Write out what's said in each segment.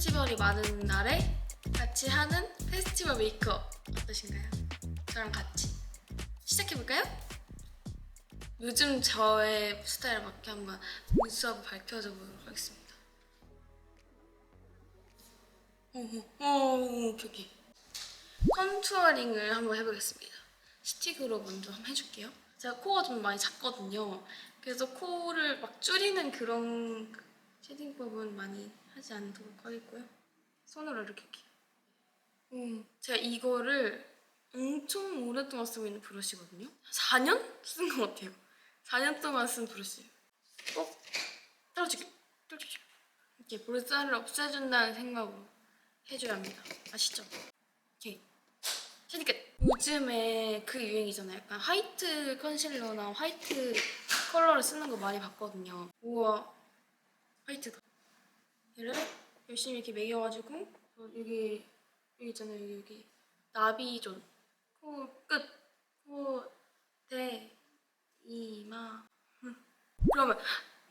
페스티벌이 많은 날에 같이 하는 페스티벌 메이크업 어떠신가요? 저랑 같이 시작해볼까요? 요즘 저의 스타일에 맞게 한번 눈썹을 밝혀줘 보도록 하겠습니다. 오케이. 컨투어링을 한번 해보겠습니다. 스틱으로 먼저 한번 해줄게요. 제가 코가 좀 많이 작거든요. 그래서 코를 막 줄이는 그런 쉐딩법은 많이 하지 않도록 하겠고요. 손으로 이렇게 할게요. 제가 이거를 엄청 오랫동안 쓰고 있는 브러쉬거든요. 4년 쓴 것 같아요. 4년 동안 쓴 브러쉬예요. 꼭 떨어지게 이렇게 볼살을 없애준다는 생각으로 해줘야 합니다. 아시죠? 오케이. 쉐딩 끝! 요즘에 그 유행이잖아요. 약간 화이트 컨실러나 화이트 컬러를 쓰는 거 많이 봤거든요. 우와, 화이트다. 얘를 열심히 이렇게 매겨가지고 여기 있잖아요. 여기 나비존, 코 끝, 코, 대, 이마. 그러면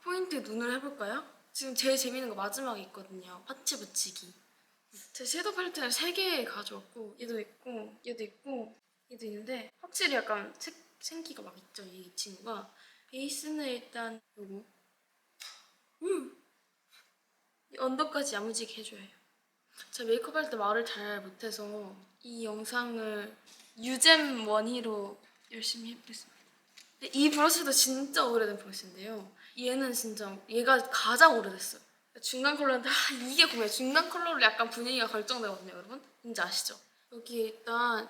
포인트 눈을 해볼까요? 지금 제일 재밌는 거 마지막에 있거든요. 파츠 붙이기. 제 섀도우 팔레트를 3개 가져왔고 얘도 있고 얘도 있고 얘도 있는데 확실히 약간 생기가 막 있죠, 이 친구가. 베이스는 일단 요거 이 언더까지 야무지게 해줘야 해요. 제가 메이크업 할 때 말을 잘 못해서 이 영상을 유잼 원희로 열심히 해보겠습니다. 근데 이 브러쉬도 진짜 오래된 브러쉬인데요. 얘는 진짜 얘가 가장 오래됐어요. 중간 컬러인데 이게 고민이에요. 중간 컬러로 약간 분위기가 결정되거든요, 여러분. 뭔지 아시죠? 여기 일단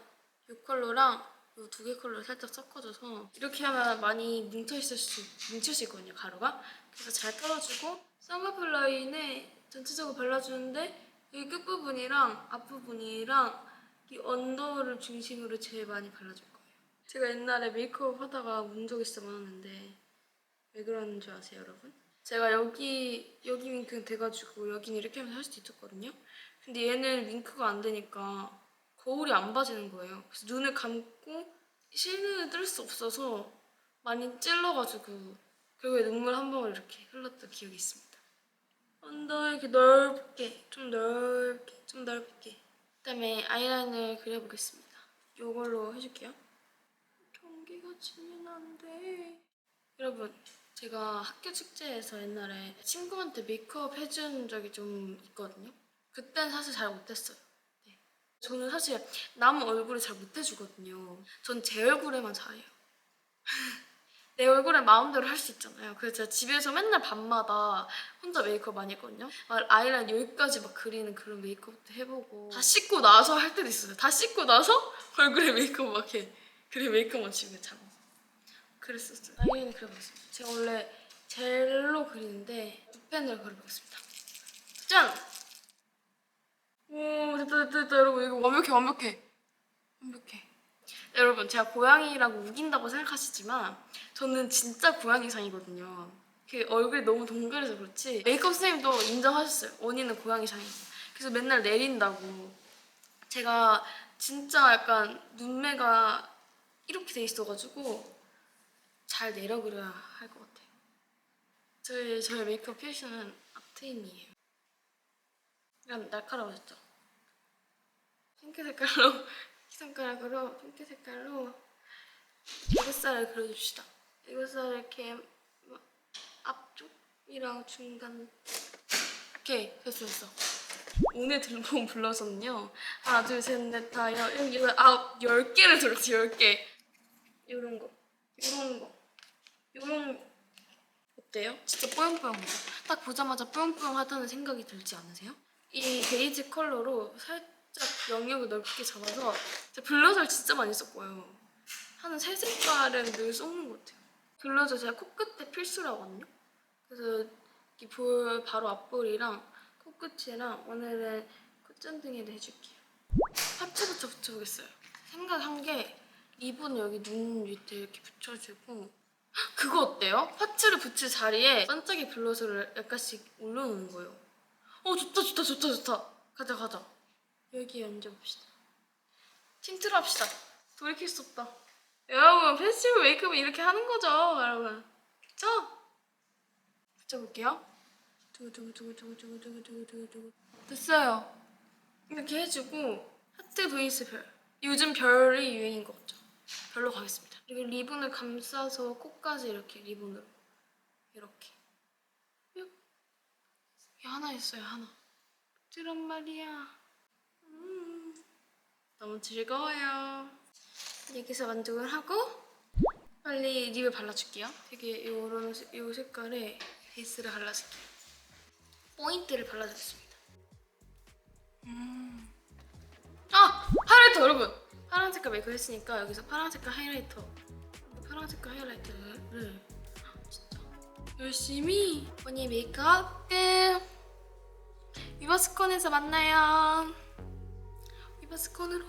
이 컬러랑 이 2개 컬러를 살짝 섞어줘서 이렇게 하면 많이 뭉칠 수 있거든요, 가루가. 그래서 잘 털어주고 쌍꺼풀 라인에 전체적으로 발라주는데 여기 끝부분이랑 앞부분이랑 이 언더를 중심으로 제일 많이 발라줄 거예요. 제가 옛날에 메이크업 하다가 문 적이 진짜 많았는데 왜 그러는 줄 아세요, 여러분? 제가 여기 윙크는 돼가지고 여기는 이렇게 하면서 할 수도 있었거든요. 근데 얘는 윙크가 안 되니까 거울이 안 봐지는 거예요. 그래서 눈을 감고 실눈을 뜰 수 없어서 많이 찔러가지고 결국에 눈물 한 방울 이렇게 흘렀던 기억이 있습니다. 언더 이렇게 넓게, 좀 넓게. 그다음에 아이라인을 그려보겠습니다. 이걸로 해줄게요. 경기가 지면 안 돼. 여러분, 제가 학교 축제에서 옛날에 친구한테 메이크업 해준 적이 좀 있거든요. 그땐 사실 잘 못했어요. 네. 저는 사실 남 얼굴을 잘 못해주거든요. 전 제 얼굴에만 잘해요. 내 얼굴에 마음대로 할 수 있잖아요. 그래서 제가 집에서 맨날 밤마다 혼자 메이크업 많이 했거든요. 막 아이라인 여기까지 막 그리는 그런 메이크업도 해보고 다 씻고 나서 할 때도 있어요. 다 씻고 나서 얼굴에 메이크업 막 해. 그래 메이크업만 지우게 참. 그랬었어요. 아이라인 그려보겠습니다. 제가 원래 젤로 그리는데 붓펜으로 그려보겠습니다. 짠! 오 됐다 여러분. 이거 완벽해. 여러분, 제가 고양이라고 우긴다고 생각하시지만 저는 진짜 고양이상이거든요. 그 얼굴이 너무 동그래서 그렇지 메이크업 선생님도 인정하셨어요. 원인은 고양이상이고. 그래서 맨날 내린다고. 제가 진짜 약간 눈매가 이렇게 돼 있어가지고 잘 내려 그려야 할 것 같아요. 저의 메이크업 패션은 앞트임이에요. 약간 날카로워졌죠? 핑크 색깔로 손가락으로 핑크 색깔로 애교살을 그려줍시다. 애교살 이렇게 앞쪽이랑 중간. 오케이, 됐어. 오늘 들고 블러셔는요. 하나, 둘, 셋, 넷, 다, 여섯, 아홉, 10개를 들었지, 10개. 요런 거. 어때요? 진짜 뽀용뽀용하죠? 딱 보자마자 뽀용뽀용하다는 생각이 들지 않으세요? 이 베이지 컬러로 살짝 영역을 넓게 잡아서 제가 블러셔를 진짜 많이 썼고요. 한 3색깔은 늘 쏘는 것 같아요. 블러셔 제가 코끝에 필수로 하거든요. 그래서 이 볼 바로 앞볼이랑 코끝이랑 오늘은 콧잔등에도 해줄게요. 파츠부터 붙여보겠어요. 생각한 게 립은 여기 눈 밑에 이렇게 붙여주고 그거 어때요? 파츠를 붙일 자리에 반짝이 블러셔를 약간씩 올려놓는 거예요. 좋다. 가자. 여기 얹어봅시다. 틴트로 합시다. 돌이킬 수 없다. 여러분, 페스티벌 메이크업은 이렇게 하는 거죠, 여러분. 그쵸? 붙여볼게요. 두구두구두구두구두구두구두구두구 됐어요. 이렇게 해주고 하트 베이스 별. 요즘 별이 유행인 것 같죠? 별로 가겠습니다. 그리고 리본을 감싸서 코까지 이렇게 리본으로 이렇게. 뿅. 이게 하나 있어요, 하나. 드란 말이야. 너무 즐거워요. 여기서 만족을 하고 빨리 립을 발라줄게요. 되게 요런 요 색깔에 베이스를 발라줄게요. 포인트를 발라주겠습니다. 하이라이터 여러분! 파란 색깔 메이크업 했으니까 여기서 파란 색깔 하이라이터 파란 색깔 하이라이터를 진짜 열심히 언니 메이크업 끝! 위버스콘에서 만나요. 위버스콘으로